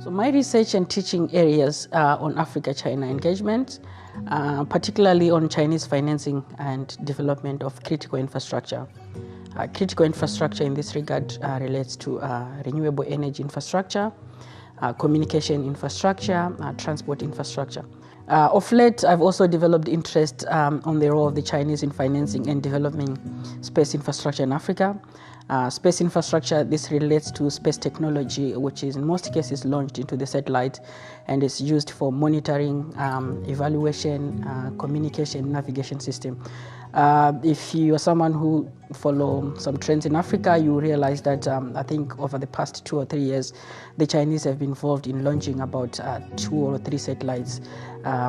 So my research and teaching areas are on Africa-China engagement, particularly on Chinese financing and development of critical infrastructure. Critical infrastructure in this regard relates to renewable energy infrastructure, communication infrastructure, transport infrastructure. Of late, I've also developed interest on the role of the Chinese in financing and developing space infrastructure in Africa. Space infrastructure, this relates to space technology, which is in most cases launched into the satellite and is used for monitoring, evaluation, communication, navigation system. If you are someone who follow some trends in Africa, you realize that I think over the past 2 or 3 years, the Chinese have been involved in launching about 2 or 3 satellites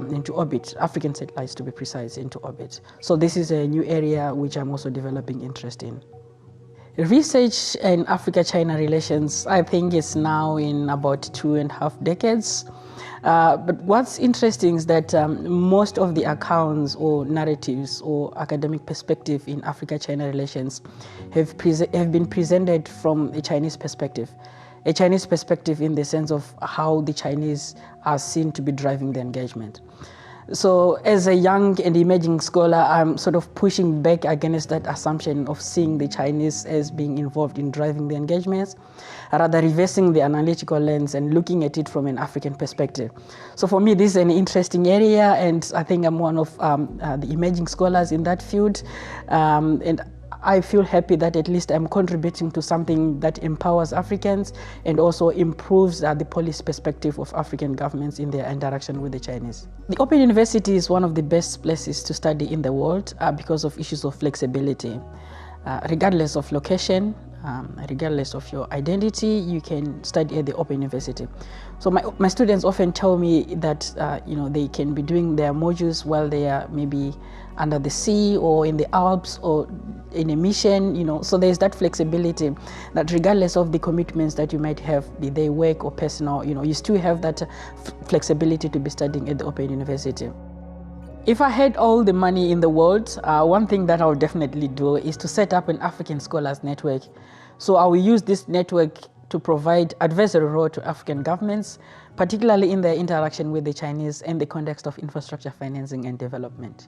into orbit, African satellites to be precise, into orbit. So this is a new area which I'm also developing interest in. Research in Africa-China relations, I think, is now in about 2.5 decades. But what's interesting is that most of the accounts or narratives or academic perspective in Africa-China relations have been presented from a Chinese perspective. A Chinese perspective in the sense of how the Chinese are seen to be driving the engagement. So as a young and emerging scholar, I'm sort of pushing back against that assumption of seeing the Chinese as being involved in driving the engagements, rather reversing the analytical lens and looking at it from an African perspective. So for me, this is an interesting area, and I think I'm one of the emerging scholars in that field. And I feel happy that at least I'm contributing to something that empowers Africans and also improves the policy perspective of African governments in their interaction with the Chinese. The Open University is one of the best places to study in the world because of issues of flexibility. Regardless of location, regardless of your identity, you can study at the Open University. So my students often tell me that they can be doing their modules while they are maybe under the sea or in the Alps or in a mission, so there's that flexibility that regardless of the commitments that you might have, be they work or personal, you still have that flexibility to be studying at the Open University. If I had all the money in the world, one thing that I would definitely do is to set up an African Scholars Network. So I will use this network to provide advisory role to African governments, particularly in their interaction with the Chinese in the context of infrastructure financing and development.